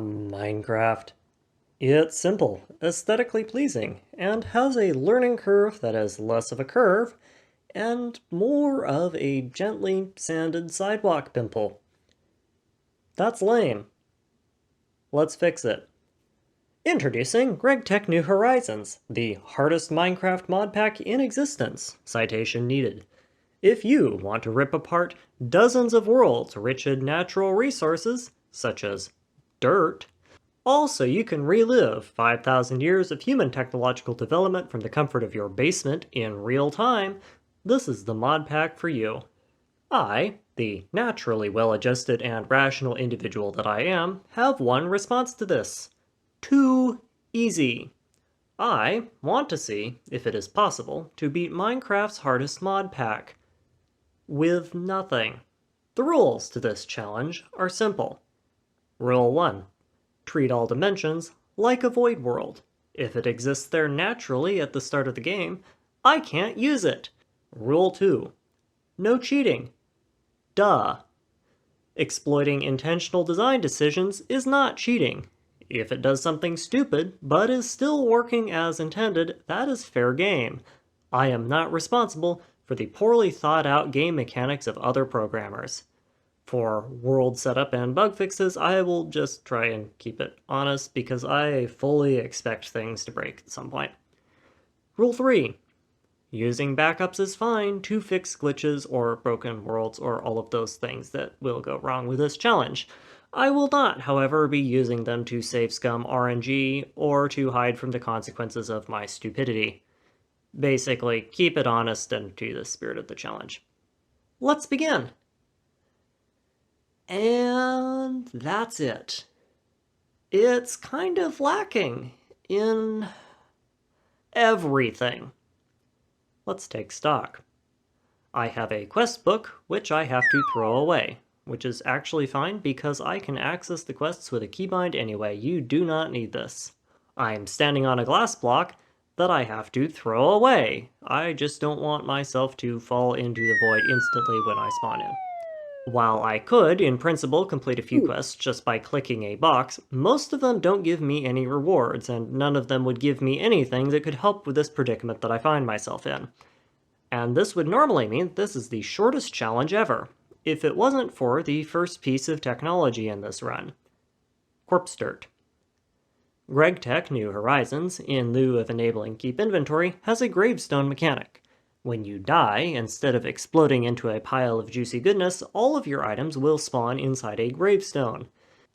Minecraft. It's simple, aesthetically pleasing, and has a learning curve that is less of a curve and more of a gently sanded sidewalk pimple. That's lame. Let's fix it. Introducing Gregtech New Horizons, the hardest Minecraft mod pack in existence. Citation needed. If you want to rip apart dozens of worlds rich in natural resources, such as dirt, also you can relive 5,000 years of human technological development from the comfort of your basement in real time, this is the mod pack for you. I, the naturally well-adjusted and rational individual that I am, have one response to this. Too easy. I want to see, if it is possible, to beat Minecraft's hardest mod pack. With nothing. The rules to this challenge are simple. Rule 1. Treat all dimensions like a void world. If it exists there naturally at the start of the game, I can't use it. Rule 2. No cheating. Duh. Exploiting intentional design decisions is not cheating. If it does something stupid, but is still working as intended, that is fair game. I am not responsible for the poorly thought out game mechanics of other programmers. For world setup and bug fixes, I will just try and keep it honest because I fully expect things to break at some point. Rule 3. Using backups is fine to fix glitches or broken worlds or all of those things that will go wrong with this challenge. I will not, however, be using them to save scum RNG or to hide from the consequences of my stupidity. Basically, keep it honest and to the spirit of the challenge. Let's begin! And that's it. It's kind of lacking in everything. Let's take stock. I have a quest book, which I have to throw away, which is actually fine because I can access the quests with a keybind anyway. You do not need this. I'm standing on a glass block that I have to throw away. I just don't want myself to fall into the void instantly when I spawn in. While I could, in principle, complete a few quests just by clicking a box, most of them don't give me any rewards, and none of them would give me anything that could help with this predicament that I find myself in. And this would normally mean this is the shortest challenge ever, if it wasn't for the first piece of technology in this run. Corpse dirt. Gregtech New Horizons, in lieu of enabling keep inventory, has a gravestone mechanic. When you die, instead of exploding into a pile of juicy goodness, all of your items will spawn inside a gravestone.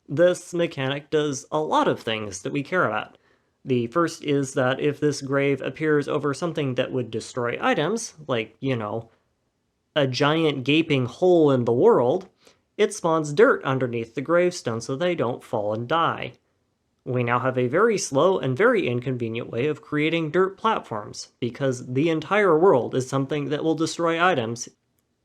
This mechanic does a lot of things that we care about. The first is that if this grave appears over something that would destroy items, like, a giant gaping hole in the world, it spawns dirt underneath the gravestone so they don't fall and die. We now have a very slow and very inconvenient way of creating dirt platforms, because the entire world is something that will destroy items.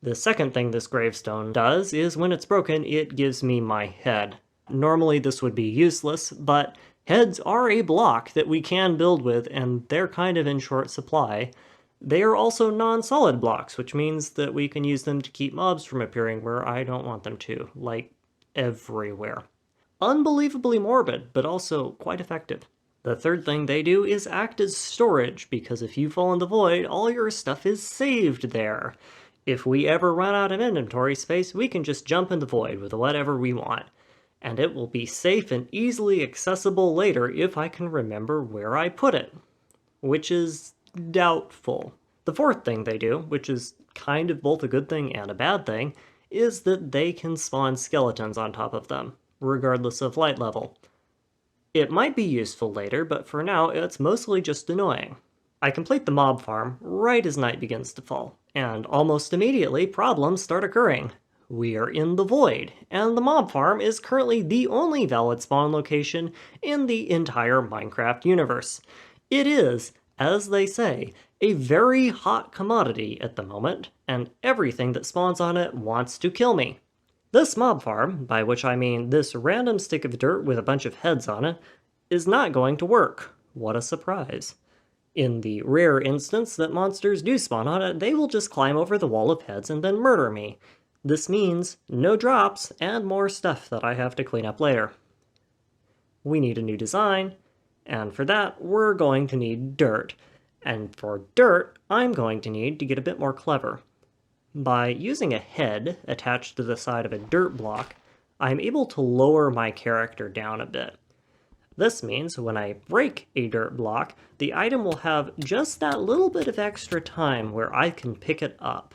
The second thing this gravestone does is when it's broken, it gives me my head. Normally this would be useless, but heads are a block that we can build with, and they're kind of in short supply. They are also non-solid blocks, which means that we can use them to keep mobs from appearing where I don't want them to, like everywhere. Unbelievably morbid, but also quite effective. The third thing they do is act as storage, because if you fall in the void, all your stuff is saved there. If we ever run out of inventory space, we can just jump in the void with whatever we want. And it will be safe and easily accessible later if I can remember where I put it. Which is doubtful. The fourth thing they do, which is kind of both a good thing and a bad thing, is that they can spawn skeletons on top of them, regardless of light level. It might be useful later, but for now it's mostly just annoying. I complete the mob farm right as night begins to fall, and almost immediately problems start occurring. We are in the void, and the mob farm is currently the only valid spawn location in the entire Minecraft universe. It is, as they say, a very hot commodity at the moment, and everything that spawns on it wants to kill me. This mob farm, by which I mean this random stick of dirt with a bunch of heads on it, is not going to work. What a surprise. In the rare instance that monsters do spawn on it, they will just climb over the wall of heads and then murder me. This means no drops and more stuff that I have to clean up later. we need a new design, and for that, we're going to need dirt. And for dirt, I'm going to need to get a bit more clever. By using a head attached to the side of a dirt block, I'm able to lower my character down a bit. This means when I break a dirt block, the item will have just that little bit of extra time where I can pick it up.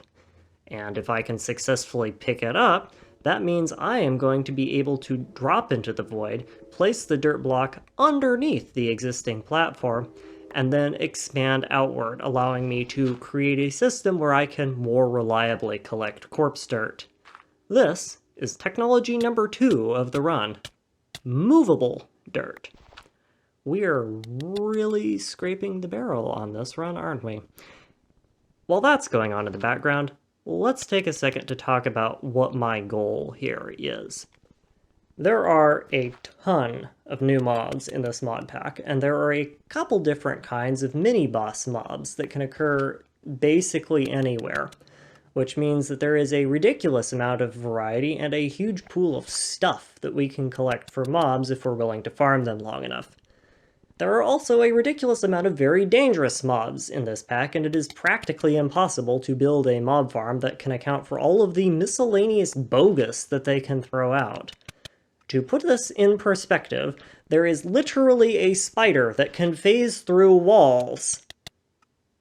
And if I can successfully pick it up, that means I am going to be able to drop into the void, place the dirt block underneath the existing platform, and then expand outward, allowing me to create a system where I can more reliably collect corpse dirt. This is technology number 2 of the run: movable dirt. We are really scraping the barrel on this run, aren't we? While that's going on in the background, let's take a second to talk about what my goal here is. There are a ton of new mobs in this mod pack, and there are a couple different kinds of mini-boss mobs that can occur basically anywhere, which means that there is a ridiculous amount of variety and a huge pool of stuff that we can collect for mobs if we're willing to farm them long enough. There are also a ridiculous amount of very dangerous mobs in this pack, and it is practically impossible to build a mob farm that can account for all of the miscellaneous bogus that they can throw out. To put this in perspective, there is literally a spider that can phase through walls.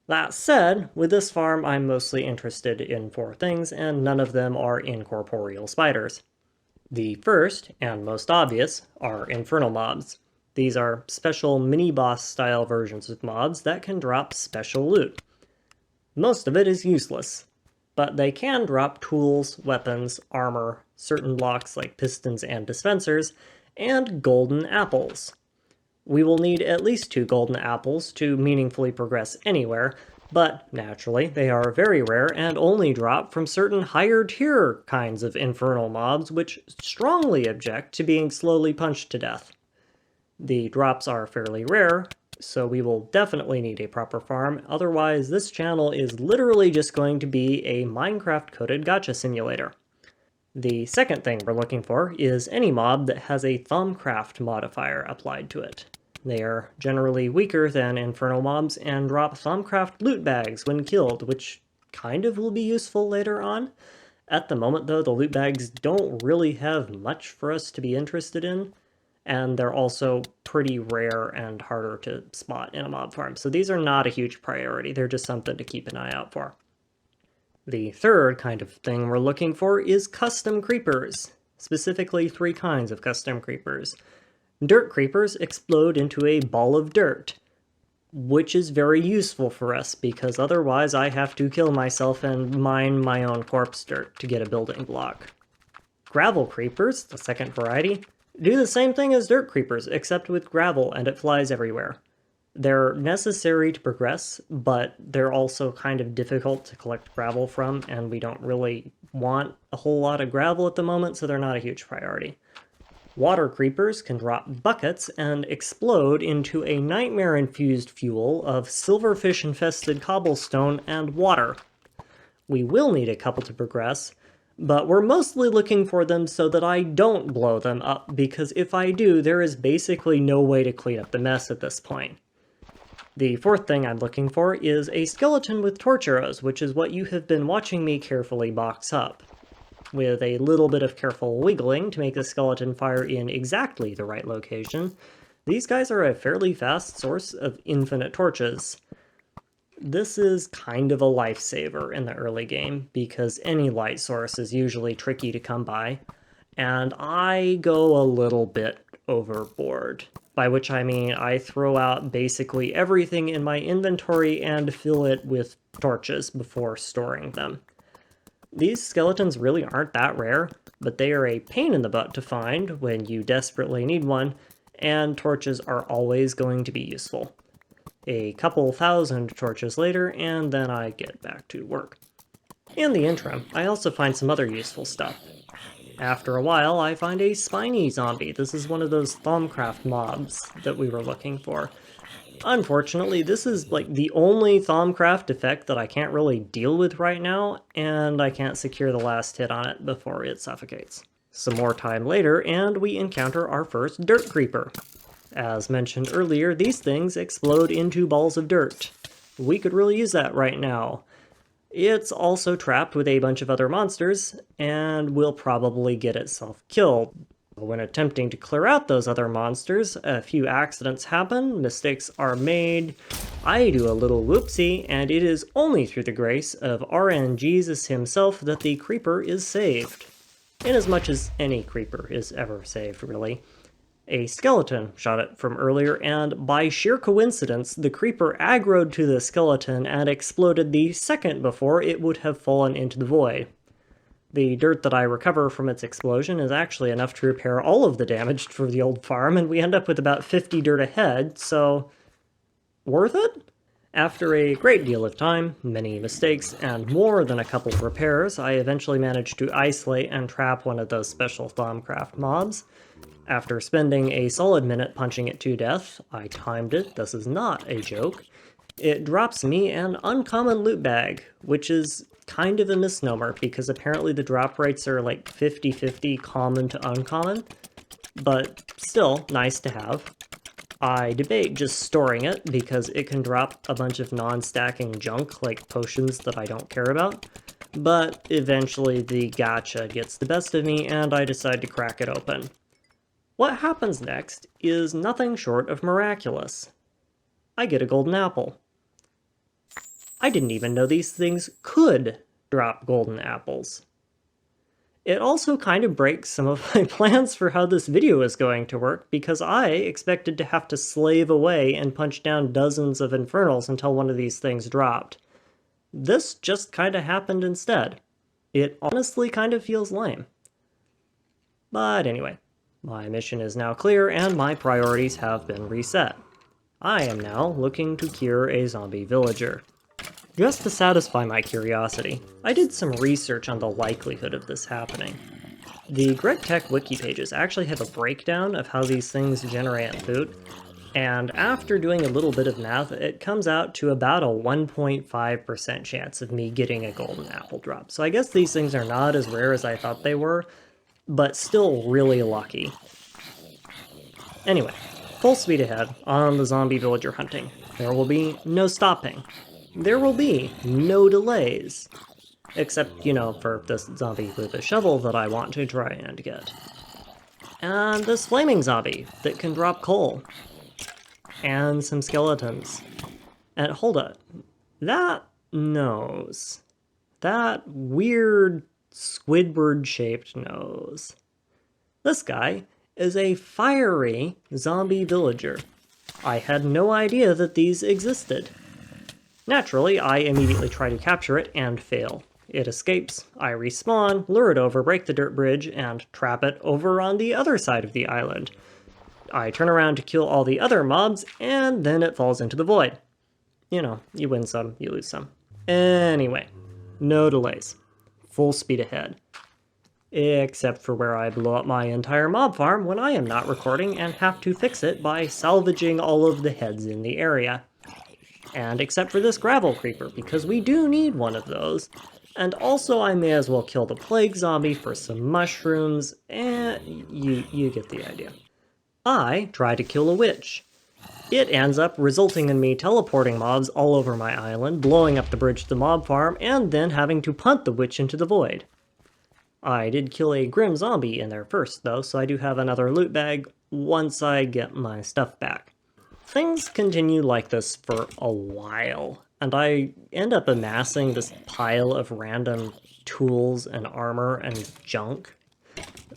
That said, with this farm I'm mostly interested in 4 things, and none of them are incorporeal spiders. The first, and most obvious, are infernal mobs. These are special mini-boss style versions of mobs that can drop special loot. Most of it is useless, but they can drop tools, weapons, armor, certain blocks like pistons and dispensers, and golden apples. We will need at least 2 golden apples to meaningfully progress anywhere, but naturally they are very rare and only drop from certain higher tier kinds of infernal mobs which strongly object to being slowly punched to death. The drops are fairly rare, so we will definitely need a proper farm, otherwise this channel is literally just going to be a Minecraft-coded gacha simulator. The second thing we're looking for is any mob that has a Thumbcraft modifier applied to it. They are generally weaker than infernal mobs and drop Thumbcraft loot bags when killed, which kind of will be useful later on. At the moment though, the loot bags don't really have much for us to be interested in, and they're also pretty rare and harder to spot in a mob farm, so these are not a huge priority, they're just something to keep an eye out for. The third kind of thing we're looking for is custom creepers, specifically 3 kinds of custom creepers. Dirt creepers explode into a ball of dirt, which is very useful for us because otherwise I have to kill myself and mine my own corpse dirt to get a building block. Gravel creepers, the second variety, do the same thing as dirt creepers, except with gravel, and it flies everywhere. They're necessary to progress, but they're also kind of difficult to collect gravel from, and we don't really want a whole lot of gravel at the moment, so they're not a huge priority. Water creepers can drop buckets and explode into a nightmare-infused fuel of silverfish-infested cobblestone and water. We will need a couple to progress, but we're mostly looking for them so that I don't blow them up, because if I do, there is basically no way to clean up the mess at this point. The fourth thing I'm looking for is a skeleton with torch arrows, which is what you have been watching me carefully box up. With a little bit of careful wiggling to make the skeleton fire in exactly the right location, these guys are a fairly fast source of infinite torches. This is kind of a lifesaver in the early game, because any light source is usually tricky to come by, and I go a little bit overboard. By which I mean I throw out basically everything in my inventory and fill it with torches before storing them. These skeletons really aren't that rare, but they are a pain in the butt to find when you desperately need one, and torches are always going to be useful. A couple thousand torches later, and then I get back to work. In the interim, I also find some other useful stuff. After a while, I find a spiny zombie. This is one of those Thumbcraft mobs that we were looking for. Unfortunately, this is like the only Thumbcraft effect that I can't really deal with right now, and I can't secure the last hit on it before it suffocates. Some more time later, and we encounter our first dirt creeper. As mentioned earlier, these things explode into balls of dirt. We could really use that right now. It's also trapped with a bunch of other monsters, and will probably get itself killed. When attempting to clear out those other monsters, a few accidents happen, mistakes are made, I do a little whoopsie, and it is only through the grace of RN Jesus himself that the creeper is saved. Inasmuch as any creeper is ever saved, really. A skeleton shot it from earlier, and by sheer coincidence, the creeper aggroed to the skeleton and exploded the second before it would have fallen into the void. The dirt that I recover from its explosion is actually enough to repair all of the damage for the old farm, and we end up with about 50 dirt ahead, so worth it? After a great deal of time, many mistakes, and more than a couple of repairs, I eventually managed to isolate and trap one of those special Thaumcraft mobs. After spending a solid minute punching it to death, I timed it, this is not a joke, it drops me an uncommon loot bag, which is kind of a misnomer because apparently the drop rates are like 50-50 common to uncommon, but still nice to have. I debate just storing it because it can drop a bunch of non-stacking junk like potions that I don't care about, but eventually the gacha gets the best of me and I decide to crack it open. What happens next is nothing short of miraculous. I get a golden apple. I didn't even know these things could drop golden apples. It also kind of breaks some of my plans for how this video is going to work, because I expected to have to slave away and punch down dozens of infernals until one of these things dropped. This just kind of happened instead. It honestly kind of feels lame. But anyway, my mission is now clear and my priorities have been reset. I am now looking to cure a zombie villager. Just to satisfy my curiosity, I did some research on the likelihood of this happening. The Gregtech wiki pages actually have a breakdown of how these things generate loot, and after doing a little bit of math, it comes out to about a 1.5% chance of me getting a golden apple drop. So I guess these things are not as rare as I thought they were, but still really lucky. Anyway, full speed ahead on the zombie villager hunting. There will be no stopping. There will be no delays. Except, you know, for this zombie with a shovel that I want to try and get. And this flaming zombie that can drop coal. And some skeletons. And hold up. That nose. That weird Squidward-shaped nose. This guy is a fiery zombie villager. I had no idea that these existed. Naturally, I immediately try to capture it and fail. It escapes, I respawn, lure it over, break the dirt bridge, and trap it over on the other side of the island. I turn around to kill all the other mobs, and then it falls into the void. You know, you win some, you lose some. Anyway, no delays. Full speed ahead. Except for where I blow up my entire mob farm when I am not recording and have to fix it by salvaging all of the heads in the area. And except for this gravel creeper, because we do need one of those. And also I may as well kill the plague zombie for some mushrooms, and you get the idea. I try to kill a witch. It ends up resulting in me teleporting mobs all over my island, blowing up the bridge to the mob farm, and then having to punt the witch into the void. I did kill a grim zombie in there first though, so I do have another loot bag once I get my stuff back. Things continue like this for a while, and I end up amassing this pile of random tools and armor and junk.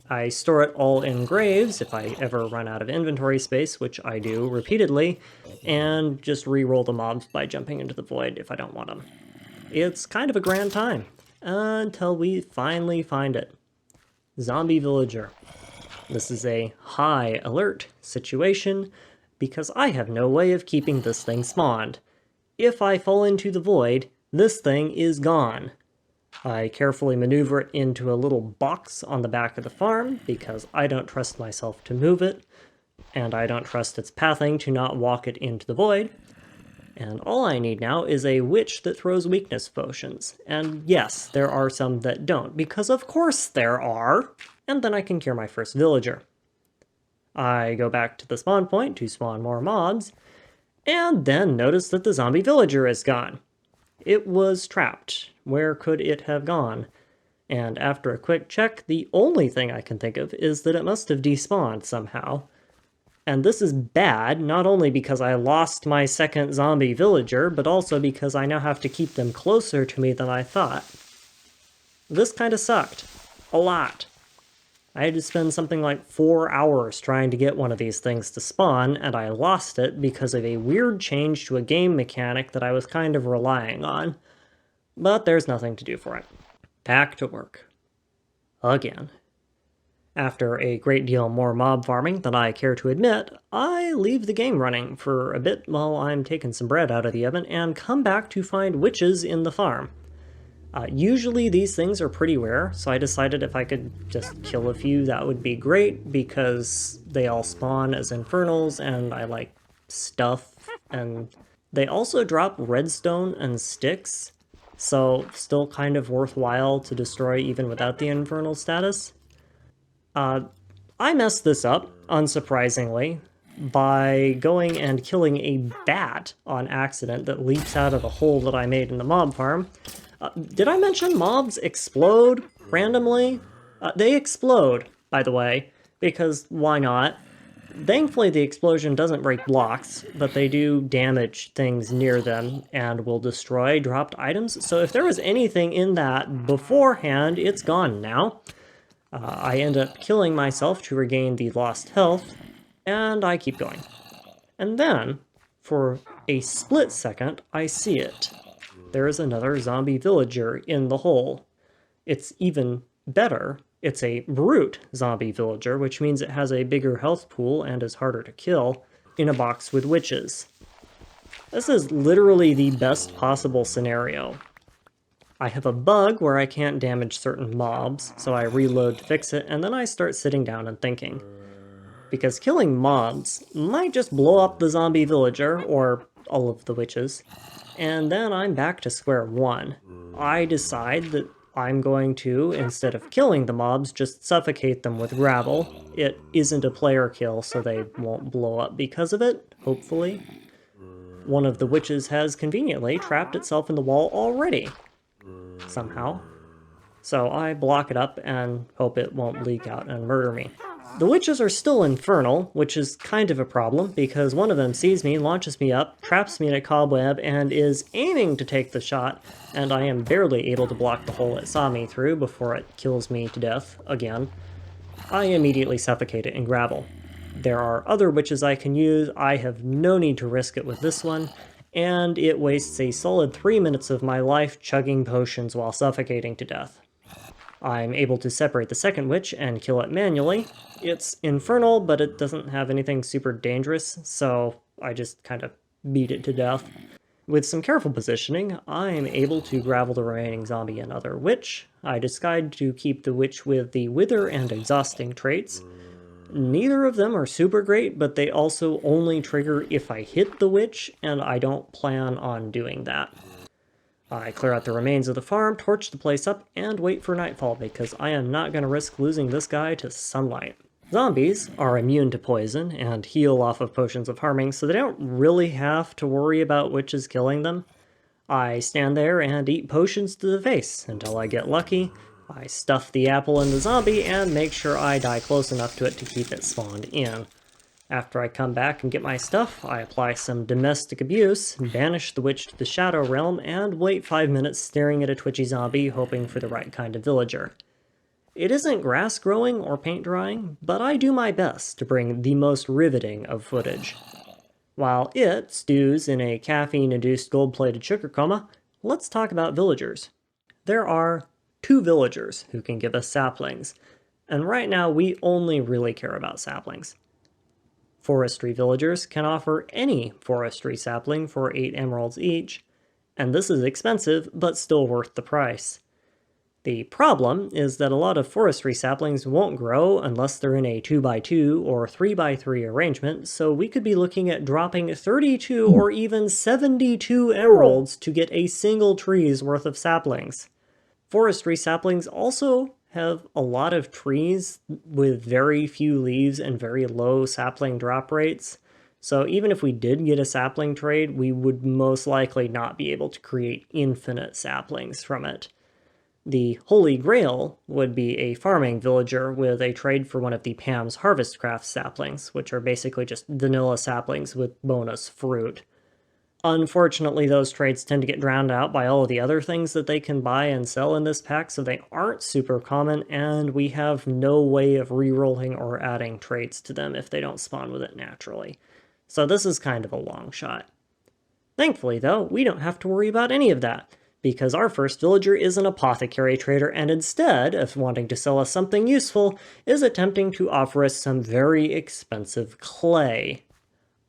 I store it all in graves if I ever run out of inventory space, which I do repeatedly, and just re-roll the mobs by jumping into the void if I don't want them. It's kind of a grand time, until we finally find it. Zombie villager. This is a high alert situation, because I have no way of keeping this thing spawned. If I fall into the void, this thing is gone. I carefully maneuver it into a little box on the back of the farm, because I don't trust myself to move it, and I don't trust its pathing to not walk it into the void. And all I need now is a witch that throws weakness potions. And yes, there are some that don't, because of course there are! And then I can cure my first villager. I go back to the spawn point to spawn more mobs, and then notice that the zombie villager is gone. It was trapped. Where could it have gone? And after a quick check, the only thing I can think of is that it must have despawned somehow. And this is bad, not only because I lost my second zombie villager, but also because I now have to keep them closer to me than I thought. This kind of sucked. A lot. I had to spend something like 4 hours trying to get one of these things to spawn, and I lost it because of a weird change to a game mechanic that I was kind of relying on. But there's nothing to do for it. Back to work. Again. After a great deal more mob farming than I care to admit, I leave the game running for a bit while I'm taking some bread out of the oven and come back to find witches in the farm. Usually these things are pretty rare, so I decided if I could just kill a few that would be great because they all spawn as infernals and I like stuff, and they also drop redstone and sticks, so still kind of worthwhile to destroy even without the infernal status. I messed this up, unsurprisingly, by going and killing a bat on accident that leaps out of the hole that I made in the mob farm. Did I mention mobs explode randomly? They explode, by the way, because why not? Thankfully, the explosion doesn't break blocks, but they do damage things near them and will destroy dropped items. So if there was anything in that beforehand, it's gone now. I end up killing myself to regain the lost health, and I keep going. And then, for a split second, I see it. There is another zombie villager in the hole. It's even better. It's a brute zombie villager, which means it has a bigger health pool and is harder to kill, in a box with witches. This is literally the best possible scenario. I have a bug where I can't damage certain mobs, so I reload to fix it, and then I start sitting down and thinking. Because killing mobs might just blow up the zombie villager, or all of the witches, and then I'm back to square one. I decide that I'm going to, instead of killing the mobs, just suffocate them with gravel. It isn't a player kill, so they won't blow up because of it, hopefully. One of the witches has conveniently trapped itself in the wall already. Somehow. So I block it up and hope it won't leak out and murder me. The witches are still infernal, which is kind of a problem, because one of them sees me, launches me up, traps me in a cobweb, and is aiming to take the shot, and I am barely able to block the hole it saw me through before it kills me to death again. I immediately suffocate it in gravel. There are other witches I can use. I have no need to risk it with this one, and it wastes a solid 3 minutes of my life chugging potions while suffocating to death. I'm able to separate the second witch and kill it manually. It's infernal, but it doesn't have anything super dangerous, so I just kind of beat it to death. With some careful positioning, I'm able to gravel the remaining zombie and other witch. I decide to keep the witch with the wither and exhausting traits. Neither of them are super great, but they also only trigger if I hit the witch, and I don't plan on doing that. I clear out the remains of the farm, torch the place up, and wait for nightfall because I am not going to risk losing this guy to sunlight. Zombies are immune to poison and heal off of potions of harming, so they don't really have to worry about witches killing them. I stand there and eat potions to the face until I get lucky. I stuff the apple in the zombie and make sure I die close enough to it to keep it spawned in. After I come back and get my stuff, I apply some domestic abuse, banish the witch to the Shadow Realm, and wait 5 minutes staring at a twitchy zombie, hoping for the right kind of villager. It isn't grass growing or paint drying, but I do my best to bring the most riveting of footage. While it stews in a caffeine-induced gold-plated sugar coma, let's talk about villagers. There are 2 villagers who can give us saplings, and right now we only really care about saplings. Forestry villagers can offer any forestry sapling for 8 emeralds each, and this is expensive, but still worth the price. The problem is that a lot of forestry saplings won't grow unless they're in a 2x2 or 3x3 arrangement, so we could be looking at dropping 32 or even 72 emeralds to get a single tree's worth of saplings. Forestry saplings also have a lot of trees with very few leaves and very low sapling drop rates. So even if we did get a sapling trade, we would most likely not be able to create infinite saplings from it. The Holy Grail would be a farming villager with a trade for one of the Pam's Harvestcraft saplings, which are basically just vanilla saplings with bonus fruit. Unfortunately, those trades tend to get drowned out by all of the other things that they can buy and sell in this pack, so they aren't super common, and we have no way of rerolling or adding traits to them if they don't spawn with it naturally. So this is kind of a long shot. Thankfully, though, we don't have to worry about any of that, because our first villager is an apothecary trader, and instead of wanting to sell us something useful, is attempting to offer us some very expensive clay.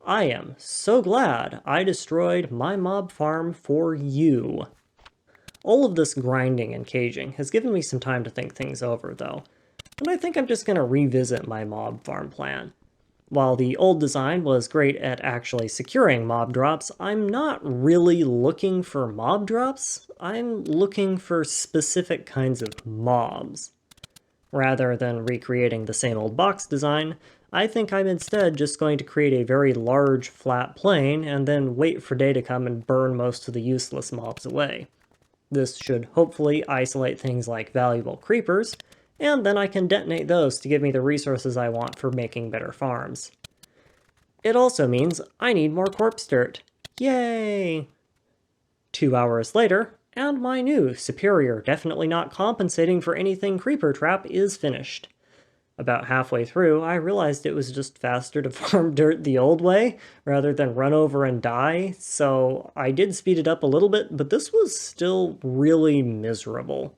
I am so glad I destroyed my mob farm for you. All of this grinding and caging has given me some time to think things over, though, and I think I'm just going to revisit my mob farm plan. While the old design was great at actually securing mob drops, I'm not really looking for mob drops. I'm looking for specific kinds of mobs. Rather than recreating the same old box design, I think I'm instead just going to create a very large flat plane and then wait for day to come and burn most of the useless mobs away. This should hopefully isolate things like valuable creepers, and then I can detonate those to give me the resources I want for making better farms. It also means I need more corpse dirt. Yay! 2 hours later, and my new superior, definitely not compensating for anything creeper trap is finished. About halfway through, I realized it was just faster to farm dirt the old way, rather than run over and die, so I did speed it up a little bit, but this was still really miserable.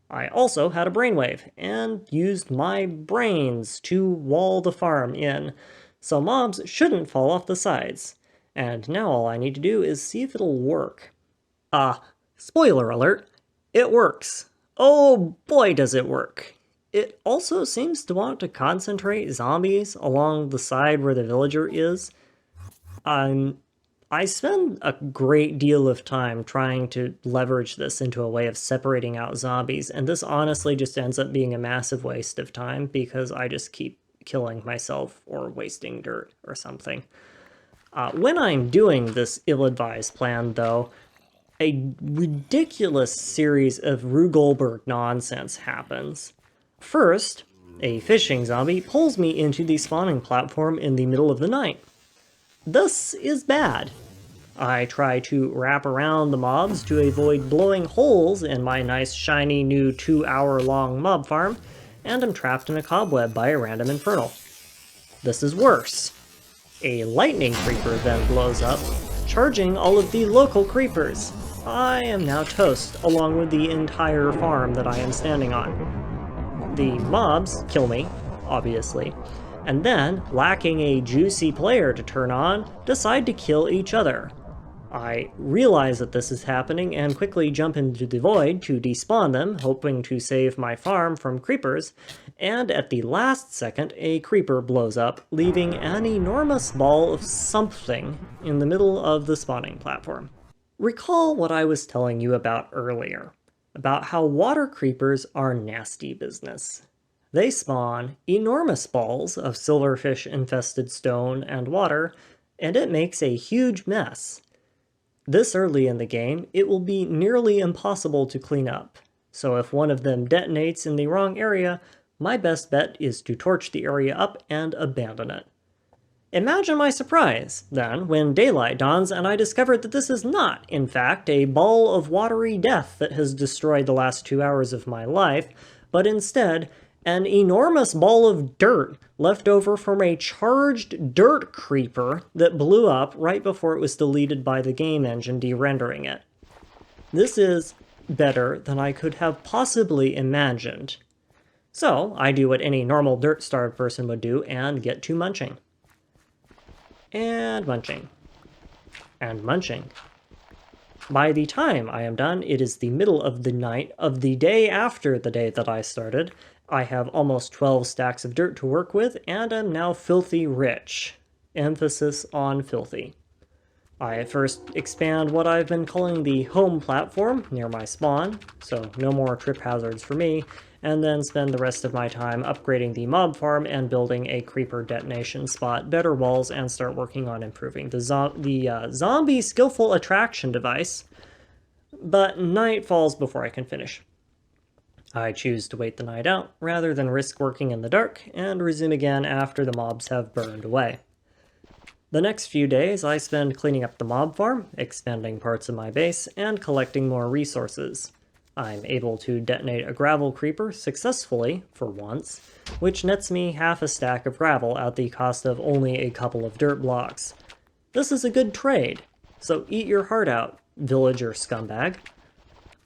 I also had a brainwave, and used my brains to wall the farm in, so mobs shouldn't fall off the sides. And now all I need to do is see if it'll work. Spoiler alert, it works. Oh boy does it work. It also seems to want to concentrate zombies along the side where the villager is. I spend a great deal of time trying to leverage this into a way of separating out zombies, and this honestly just ends up being a massive waste of time because I just keep killing myself or wasting dirt or something. When I'm doing this ill-advised plan, though, a ridiculous series of Rube Goldberg nonsense happens. First, a fishing zombie pulls me into the spawning platform in the middle of the night. This is bad. I try to wrap around the mobs to avoid blowing holes in my nice shiny new 2-hour-long mob farm, and am trapped in a cobweb by a random infernal. This is worse. A lightning creeper then blows up, charging all of the local creepers. I am now toast, along with the entire farm that I am standing on. The mobs kill me, obviously, and then, lacking a juicy player to turn on, decide to kill each other. I realize that this is happening and quickly jump into the void to despawn them, hoping to save my farm from creepers, and at the last second a creeper blows up, leaving an enormous ball of something in the middle of the spawning platform. Recall what I was telling you about earlier, about how water creepers are nasty business. They spawn enormous balls of silverfish-infested stone and water, and it makes a huge mess. This early in the game, it will be nearly impossible to clean up, so if one of them detonates in the wrong area, my best bet is to torch the area up and abandon it. Imagine my surprise, then, when daylight dawns and I discovered that this is not, in fact, a ball of watery death that has destroyed the last 2 hours of my life, but instead, an enormous ball of dirt left over from a charged dirt creeper that blew up right before it was deleted by the game engine de-rendering it. This is better than I could have possibly imagined. So, I do what any normal dirt-starved person would do and get to munching. And munching. And munching. By the time I am done, it is the middle of the night of the day after the day that I started. I have almost 12 stacks of dirt to work with, and am now filthy rich. Emphasis on filthy. I first expand what I've been calling the home platform near my spawn, so no more trip hazards for me, and then spend the rest of my time upgrading the mob farm and building a creeper detonation spot, better walls, and start working on improving the zombie skillful attraction device. But night falls before I can finish. I choose to wait the night out rather than risk working in the dark and resume again after the mobs have burned away. The next few days I spend cleaning up the mob farm, expanding parts of my base, and collecting more resources. I'm able to detonate a gravel creeper successfully, for once, which nets me half a stack of gravel at the cost of only a couple of dirt blocks. This is a good trade, so eat your heart out, villager scumbag.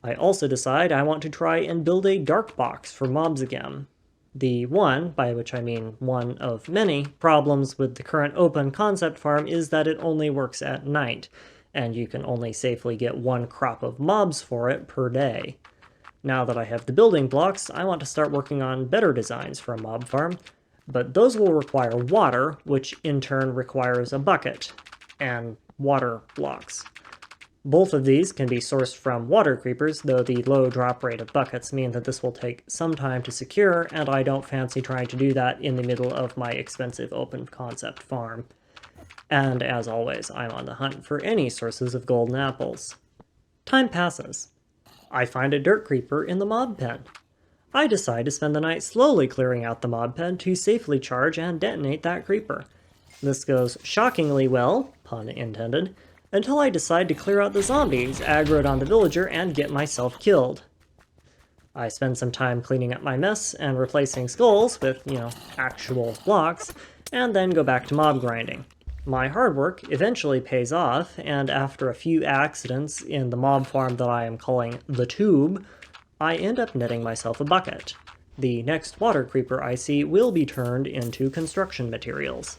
I also decide I want to try and build a dark box for mobs again. The one, by which I mean one of many, problems with the current open concept farm is that it only works at night, and you can only safely get one crop of mobs for it per day. Now that I have the building blocks, I want to start working on better designs for a mob farm, but those will require water, which in turn requires a bucket, and water blocks. Both of these can be sourced from water creepers, though the low drop rate of buckets mean that this will take some time to secure, and I don't fancy trying to do that in the middle of my expensive open concept farm. And as always, I'm on the hunt for any sources of golden apples. Time passes. I find a dirt creeper in the mob pen. I decide to spend the night slowly clearing out the mob pen to safely charge and detonate that creeper. This goes shockingly well, pun intended, until I decide to clear out the zombies aggroed on the villager and get myself killed. I spend some time cleaning up my mess and replacing skulls with, actual blocks, and then go back to mob grinding. My hard work eventually pays off, and after a few accidents in the mob farm that I am calling the Tube, I end up netting myself a bucket. The next water creeper I see will be turned into construction materials.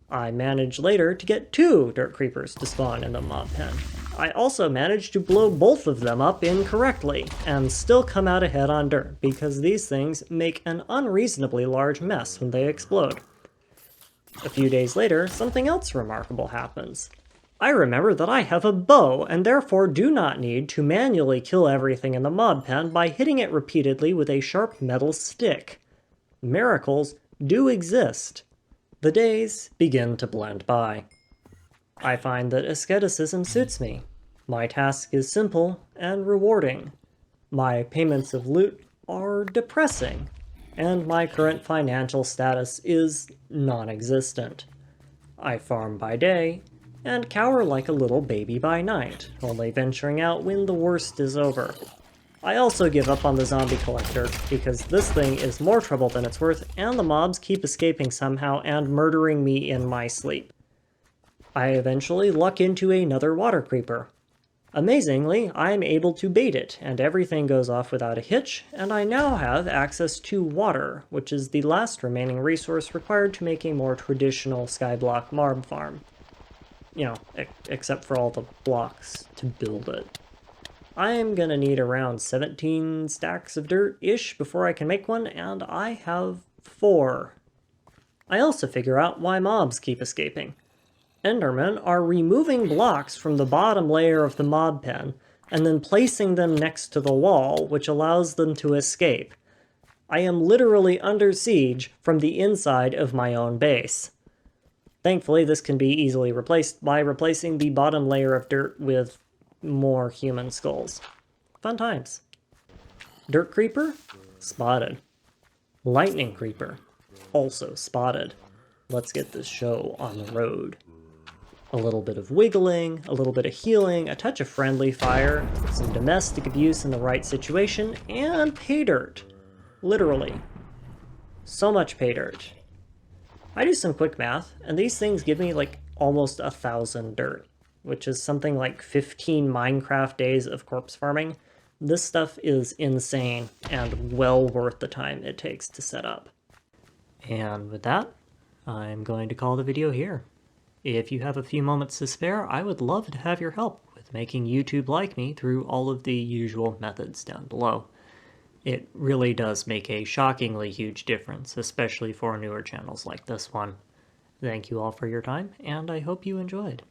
I manage later to get 2 dirt creepers to spawn in the mob pen. I also managed to blow both of them up incorrectly, and still come out ahead on dirt, because these things make an unreasonably large mess when they explode. A few days later, something else remarkable happens. I remember that I have a bow, and therefore do not need to manually kill everything in the mob pen by hitting it repeatedly with a sharp metal stick. Miracles do exist. The days begin to blend by. I find that asceticism suits me. My task is simple and rewarding. My payments of loot are depressing, and my current financial status is non-existent. I farm by day, and cower like a little baby by night, only venturing out when the worst is over. I also give up on the zombie collector, because this thing is more trouble than it's worth, and the mobs keep escaping somehow and murdering me in my sleep. I eventually luck into another water creeper. Amazingly, I am able to bait it, and everything goes off without a hitch, and I now have access to water, which is the last remaining resource required to make a more traditional skyblock mob farm. Except for all the blocks to build it. I am gonna need around 17 stacks of dirt-ish before I can make one, and I have 4. I also figure out why mobs keep escaping. Endermen are removing blocks from the bottom layer of the mob pen, and then placing them next to the wall, which allows them to escape. I am literally under siege from the inside of my own base. Thankfully, this can be easily replaced by replacing the bottom layer of dirt with more human skulls. Fun times. Dirt creeper? Spotted. Lightning creeper? Also spotted. Let's get this show on the road. A little bit of wiggling, a little bit of healing, a touch of friendly fire, some domestic abuse in the right situation, and pay dirt. Literally. So much pay dirt. I do some quick math, and these things give me almost 1,000 dirt, which is something like 15 Minecraft days of corpse farming. This stuff is insane and well worth the time it takes to set up. And with that, I'm going to call the video here. If you have a few moments to spare, I would love to have your help with making YouTube like me through all of the usual methods down below. It really does make a shockingly huge difference, especially for newer channels like this one. Thank you all for your time, and I hope you enjoyed.